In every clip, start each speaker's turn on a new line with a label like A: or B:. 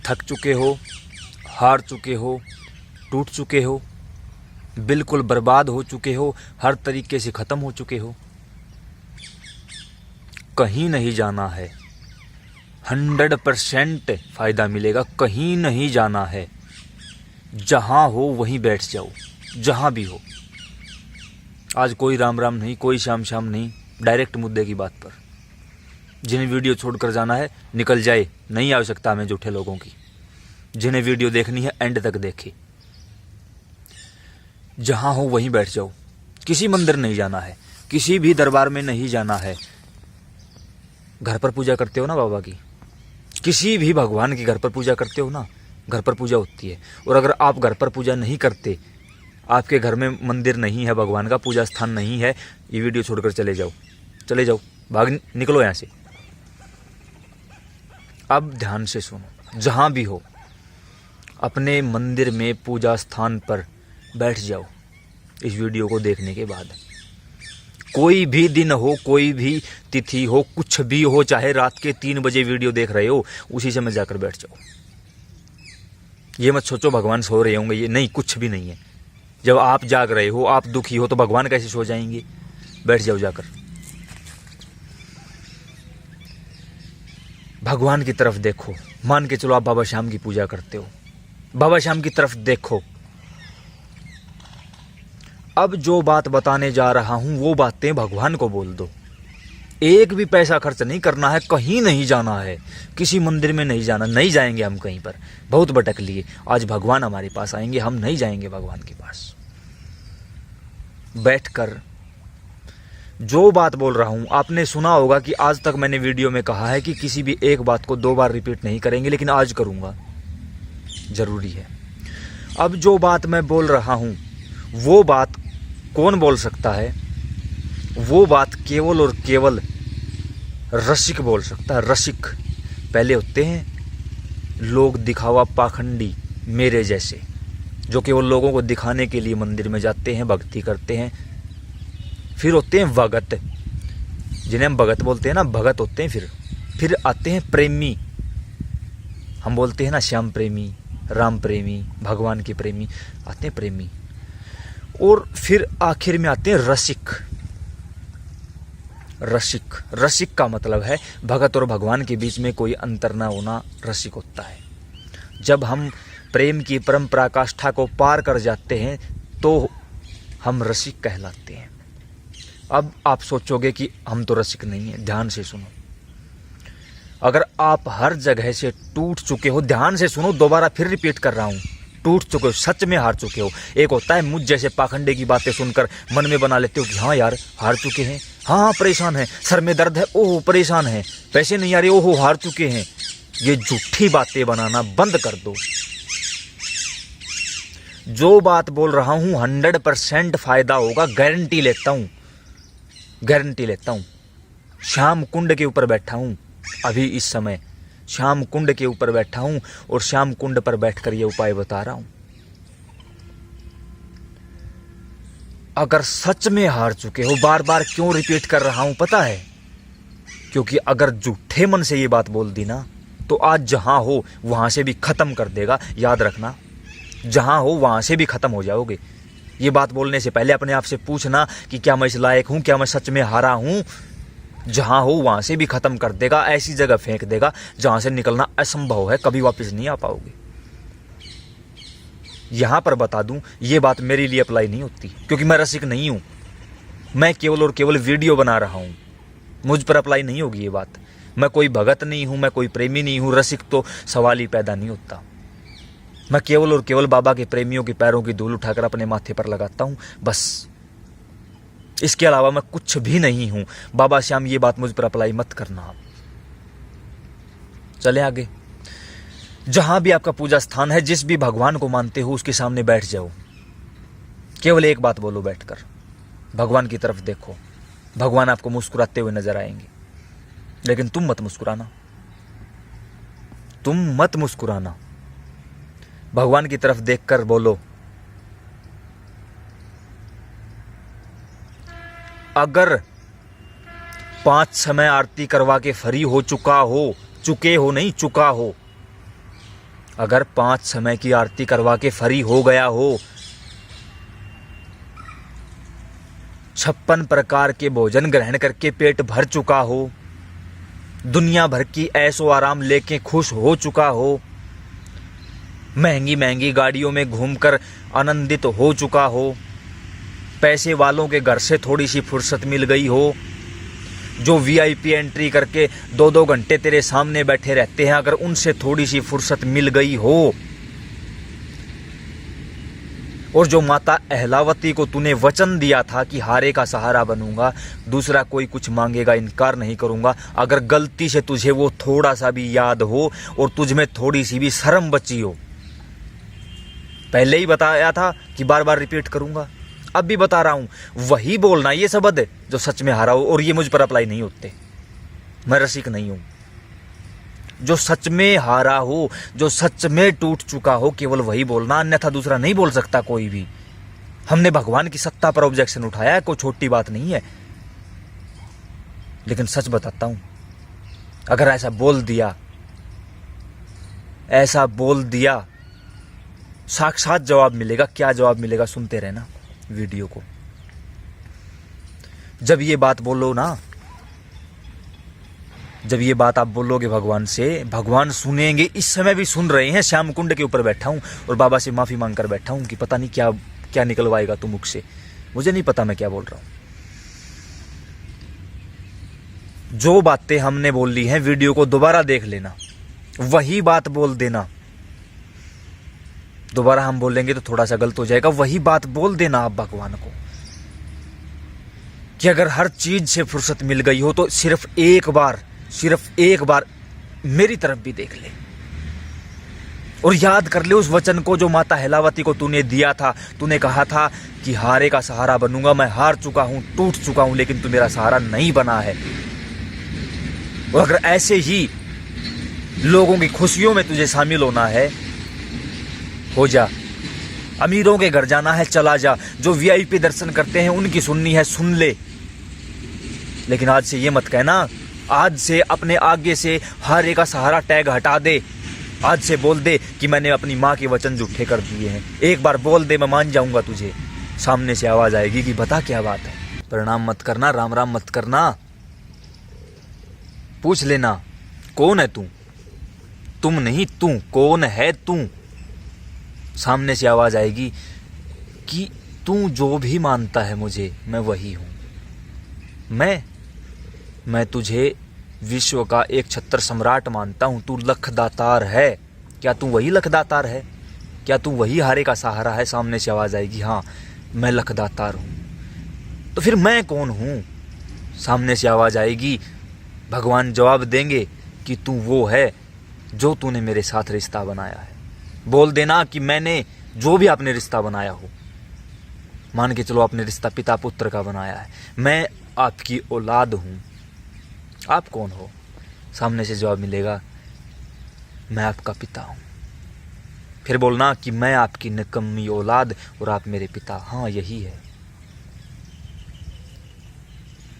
A: थक चुके हो, हार चुके हो, टूट चुके हो, बिल्कुल बर्बाद हो चुके हो, हर तरीके से ख़त्म हो चुके हो, कहीं नहीं जाना है, 100% फ़ायदा मिलेगा, कहीं नहीं जाना है। जहाँ हो वहीं बैठ जाओ, जहाँ भी हो। आज कोई राम राम नहीं, कोई शाम शाम नहीं, डायरेक्ट मुद्दे की बात पर। जिन्हें वीडियो छोड़कर जाना है निकल जाए, नहीं आवश्यकता हमें झूठे लोगों की। जिन्हें वीडियो देखनी है एंड तक देखे। जहाँ हो वहीं बैठ जाओ, किसी मंदिर नहीं जाना है, किसी भी दरबार में नहीं जाना है। घर पर पूजा करते हो ना बाबा की, किसी भी भगवान की घर पर पूजा करते हो ना, घर पर पूजा होती है। और अगर आप घर पर पूजा नहीं करते, आपके घर में मंदिर नहीं है, भगवान का पूजा स्थान नहीं है, ये वीडियो छोड़कर चले जाओ, चले जाओ, भाग निकलो यहाँ से। अब ध्यान से सुनो, जहाँ भी हो अपने मंदिर में पूजा स्थान पर बैठ जाओ। इस वीडियो को देखने के बाद कोई भी दिन हो, कोई भी तिथि हो, कुछ भी हो, चाहे रात के 3 बजे वीडियो देख रहे हो, उसी समय जाकर बैठ जाओ। ये मत सोचो भगवान सो रहे होंगे, ये नहीं, कुछ भी नहीं है। जब आप जाग रहे हो, आप दुखी हो, तो भगवान कैसे सो जाएंगे? बैठ जाओ जाकर। भगवान की तरफ देखो। मान के चलो आप बाबा श्याम की पूजा करते हो, बाबा श्याम की तरफ देखो। अब जो बात बताने जा रहा हूं वो बातें भगवान को बोल दो। एक भी पैसा खर्च नहीं करना है, कहीं नहीं जाना है, किसी मंदिर में नहीं जाना, नहीं जाएंगे हम कहीं पर। बहुत भटक लिए, आज भगवान हमारे पास आएंगे, हम नहीं जाएंगे भगवान के पास। बैठकर जो बात बोल रहा हूं, आपने सुना होगा कि आज तक मैंने वीडियो में कहा है कि किसी भी एक बात को 2 बार रिपीट नहीं करेंगे, लेकिन आज करूंगा, जरूरी है। अब जो बात मैं बोल रहा हूं वो बात कौन बोल सकता है? वो बात केवल और केवल रसिक बोल सकता है। रसिक पहले होते हैं लोग दिखावा पाखंडी, मेरे जैसे, जो केवल लोगों को दिखाने के लिए मंदिर में जाते हैं, भक्ति करते हैं। फिर होते हैं भगत, जिन्हें हम भगत बोलते हैं ना, भगत होते हैं। फिर आते हैं प्रेमी, हम बोलते हैं ना श्याम प्रेमी, राम प्रेमी, भगवान के प्रेमी, आते हैं प्रेमी। और फिर आखिर में आते हैं रसिक। रसिक, रसिक का मतलब है भगत और भगवान के बीच में कोई अंतर ना होना, रसिक होता है। जब हम प्रेम की परम पराकाष्ठा को पार कर जाते हैं तो हम रसिक कहलाते हैं। अब आप सोचोगे कि हम तो रसिक नहीं है। ध्यान से सुनो, अगर आप हर जगह से टूट चुके हो, ध्यान से सुनो, दोबारा फिर रिपीट कर रहा हूं, टूट चुके हो, सच में हार चुके हो। एक होता है मुझ जैसे पाखंडे की बातें सुनकर मन में बना लेते हो कि हाँ यार हार चुके हैं, हाँ परेशान है, सर में दर्द है, ओह परेशान है, पैसे नहीं आ रहे, ओहो हार चुके हैं। ये झूठी बातें बनाना बंद कर दो। जो बात बोल रहा हूं 100% फायदा होगा, गारंटी लेता हूं, गारंटी लेता हूं। श्याम कुंड के ऊपर बैठा हूं अभी इस समय, श्याम कुंड के ऊपर बैठा हूं और श्याम कुंड पर बैठकर ये उपाय बता रहा हूं। अगर सच में हार चुके हो, बार बार क्यों रिपीट कर रहा हूं पता है? क्योंकि अगर झूठे मन से ये बात बोल दी ना, तो आज जहां हो वहां से भी खत्म कर देगा। याद रखना, जहां हो वहां से भी खत्म हो जाओगे। ये बात बोलने से पहले अपने आप से पूछना कि क्या मैं इस लायक हूं, क्या मैं सच में हारा हूं। जहां हो वहां से भी खत्म कर देगा, ऐसी जगह फेंक देगा जहां से निकलना असंभव है, कभी वापस नहीं आ पाओगे। यहां पर बता दूं, ये बात मेरे लिए अप्लाई नहीं होती, क्योंकि मैं रसिक नहीं हूं। मैं केवल और केवल वीडियो बना रहा हूं, मुझ पर अप्लाई नहीं होगी ये बात। मैं कोई भगत नहीं हूं, मैं कोई प्रेमी नहीं हूं, रसिक तो सवाल ही पैदा नहीं होता। मैं केवल और केवल बाबा के प्रेमियों के पैरों की धूल उठाकर अपने माथे पर लगाता हूं, बस। इसके अलावा मैं कुछ भी नहीं हूं। बाबा श्याम ये बात मुझ पर अप्लाई मत करना आप। चले आगे। जहां भी आपका पूजा स्थान है, जिस भी भगवान को मानते हो, उसके सामने बैठ जाओ। केवल एक बात बोलो बैठकर, भगवान की तरफ देखो। भगवान आपको मुस्कुराते हुए नजर आएंगे, लेकिन तुम मत मुस्कुराना, तुम मत मुस्कुराना। भगवान की तरफ देखकर बोलो, अगर 5 समय आरती करवा के फ्री हो चुका हो, चुके हो नहीं, चुका हो, अगर 5 समय की आरती करवा के फ्री हो गया हो, 56 प्रकार के भोजन ग्रहण करके पेट भर चुका हो, दुनिया भर की ऐशो आराम लेके खुश हो चुका हो, महंगी महंगी गाड़ियों में घूमकर आनंदित हो चुका हो, पैसे वालों के घर से थोड़ी सी फुर्सत मिल गई हो, जो वीआईपी एंट्री करके 2-2 घंटे तेरे सामने बैठे रहते हैं, अगर उनसे थोड़ी सी फुर्सत मिल गई हो, और जो माता अहलावती को तूने वचन दिया था कि हारे का सहारा बनूंगा, दूसरा कोई कुछ मांगेगा इनकार नहीं करूंगा, अगर गलती से तुझे वो थोड़ा सा भी याद हो और तुझ में थोड़ी सी भी शर्म बची हो, पहले ही बताया था कि बार बार रिपीट करूंगा, अब भी बता रहा हूं, वही बोलना ये शब्द जो सच में हारा हो, और ये मुझ पर अप्लाई नहीं होते, मैं रसिक नहीं हूं। जो सच में हारा हो, जो सच में टूट चुका हो, केवल वही बोलना, अन्यथा दूसरा नहीं बोल सकता कोई भी। हमने भगवान की सत्ता पर ऑब्जेक्शन उठाया है, कोई छोटी बात नहीं है, लेकिन सच बताता हूं, अगर ऐसा बोल दिया साक्षात जवाब मिलेगा। क्या जवाब मिलेगा सुनते रहना वीडियो को। जब ये बात बोलो ना, जब ये बात आप बोलोगे भगवान से, भगवान सुनेंगे। इस समय भी सुन रहे हैं, श्याम कुंड के ऊपर बैठा हूं और बाबा से माफी मांग कर बैठा हूं कि पता नहीं क्या क्या निकलवाएगा तू मुख से, मुझे नहीं पता मैं क्या बोल रहा हूं। जो बातें हमने बोल ली हैं वीडियो को दोबारा देख लेना, वही बात बोल देना। दोबारा हम बोलेंगे तो थोड़ा सा गलत हो जाएगा, वही बात बोल देना आप भगवान को कि अगर हर चीज से फुर्सत मिल गई हो तो सिर्फ एक बार मेरी तरफ भी देख ले और याद कर ले उस वचन को जो माता अहलावती को तूने दिया था। तूने कहा था कि हारे का सहारा बनूंगा, मैं हार चुका हूं, टूट चुका हूं, लेकिन तू मेरा सहारा नहीं बना है। और अगर ऐसे ही लोगों की खुशियों में तुझे शामिल होना है, हो जा। अमीरों के घर जाना है, चला जा। जो वीआईपी दर्शन करते हैं उनकी सुननी है, सुन ले। लेकिन आज से ये मत कहना, आज से अपने आगे से हारे का सहारा टैग हटा दे। आज से बोल दे कि मैंने अपनी माँ के वचन झूठे कर दिए हैं। एक बार बोल दे, मैं मान जाऊंगा तुझे। सामने से आवाज आएगी कि बता क्या बात है। प्रणाम मत करना, राम राम मत करना, पूछ लेना कौन है तू, तुम नहीं तू, कौन है तू। सामने से आवाज आएगी कि तू जो भी मानता है मुझे, मैं वही हूं। मैं तुझे विश्व का एक छत्र सम्राट मानता हूं। तू लखदातार है, क्या तू वही लखदातार है? क्या तू वही हारे का सहारा है? सामने से आवाज आएगी, हाँ मैं लखदातार हूं। तो फिर मैं कौन हूं? सामने से आवाज आएगी, भगवान जवाब देंगे कि तू वो है जो तूने मेरे साथ रिश्ता बनाया है। बोल देना कि मैंने जो भी आपने रिश्ता बनाया हो, मान के चलो आपने रिश्ता पिता पुत्र का बनाया है, मैं आपकी औलाद हूं। आप कौन हो? सामने से जवाब मिलेगा, मैं आपका पिता हूं। फिर बोलना कि मैं आपकी निकम्मी औलाद और आप मेरे पिता। हाँ यही है।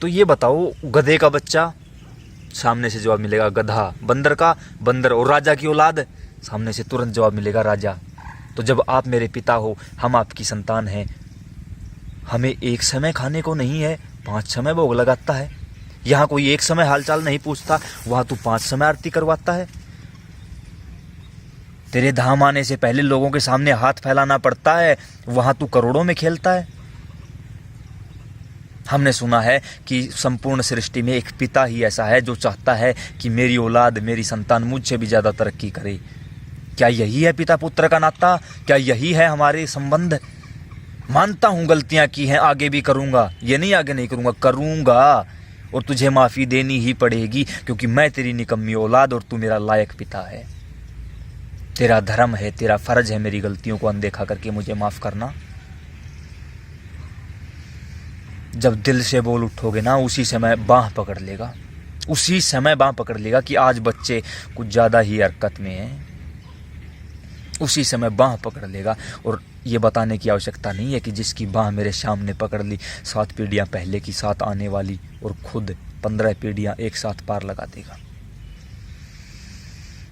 A: तो ये बताओ, गधे का बच्चा? सामने से जवाब मिलेगा गधा। बंदर का बंदर और राजा की औलाद? सामने से तुरंत जवाब मिलेगा राजा। तो जब आप मेरे पिता हो, हम आपकी संतान हैं, हमें एक समय खाने को नहीं है, 5 समय भोग लगाता है। यहाँ कोई एक समय हालचाल नहीं पूछता, वहां तू 5 समय आरती करवाता है। तेरे धाम आने से पहले लोगों के सामने हाथ फैलाना पड़ता है, वहां तू करोड़ों में खेलता है। हमने सुना है कि संपूर्ण सृष्टि में एक पिता ही ऐसा है जो चाहता है कि मेरी औलाद, मेरी संतान मुझसे भी ज्यादा तरक्की करे। क्या यही है पिता पुत्र का नाता? क्या यही है हमारे संबंध? मानता हूं गलतियां की हैं, आगे भी करूंगा, ये नहीं आगे नहीं करूंगा, करूंगा, और तुझे माफी देनी ही पड़ेगी, क्योंकि मैं तेरी निकम्मी औलाद और तू मेरा लायक पिता है। तेरा धर्म है, तेरा फर्ज है मेरी गलतियों को अनदेखा करके मुझे माफ करना। जब दिल से बोल उठोगे ना, उसी समय बाह पकड़ लेगा, उसी समय बाह पकड़ लेगा कि आज बच्चे कुछ ज्यादा ही हरकत में हैं। उसी समय बाह पकड़ लेगा। और ये बताने की आवश्यकता नहीं है कि जिसकी बाह मेरे सामने पकड़ ली, 7 पीढ़ियां पहले की 7 आने वाली और खुद 15 पीढ़ियां एक साथ पार लगा देगा।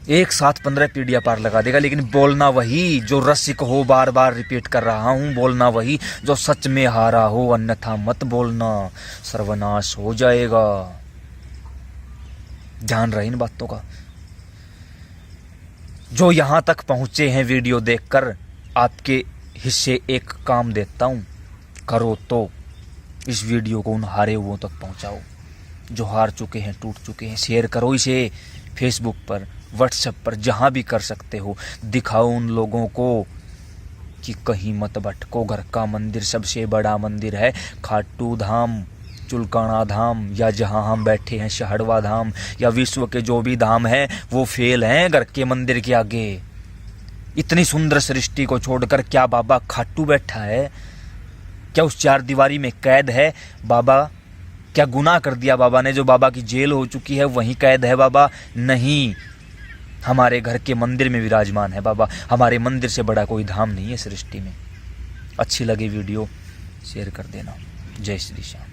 A: एक साथ 15 पीढ़ियां पार लगा देगा, लेकिन बोलना वही जो रसिक हो, बार बार रिपीट कर रहा हूं, बोलना वही जो सच में हारा हो, अन्यथा मत बोलना, सर्वनाश हो जाएगा। ध्यान रहे इन बातों का। जो यहां तक पहुंचे हैं वीडियो देखकर, आपके हिस्से एक काम देता हूं, करो तो इस वीडियो को उन हारे हुओं तक पहुंचाओ जो हार चुके हैं, टूट चुके हैं। शेयर करो इसे फेसबुक पर, व्हाट्सएप पर, जहां भी कर सकते हो। दिखाओ उन लोगों को कि कहीं मत भटको, घर का मंदिर सबसे बड़ा मंदिर है। खाटू धाम, चुलकाना धाम, या जहां हम बैठे हैं शहड़वा धाम, या विश्व के जो भी धाम हैं वो फेल हैं घर के मंदिर के आगे। इतनी सुंदर सृष्टि को छोड़कर क्या बाबा खाटू बैठा है? क्या उस चार दीवारी में कैद है बाबा? क्या गुनाह कर दिया बाबा ने जो बाबा की जेल हो चुकी है वहीं कैद है बाबा? नहीं, हमारे घर के मंदिर में विराजमान है बाबा। हमारे मंदिर से बड़ा कोई धाम नहीं है सृष्टि में। अच्छी लगे वीडियो शेयर कर देना। जय श्री श्याम।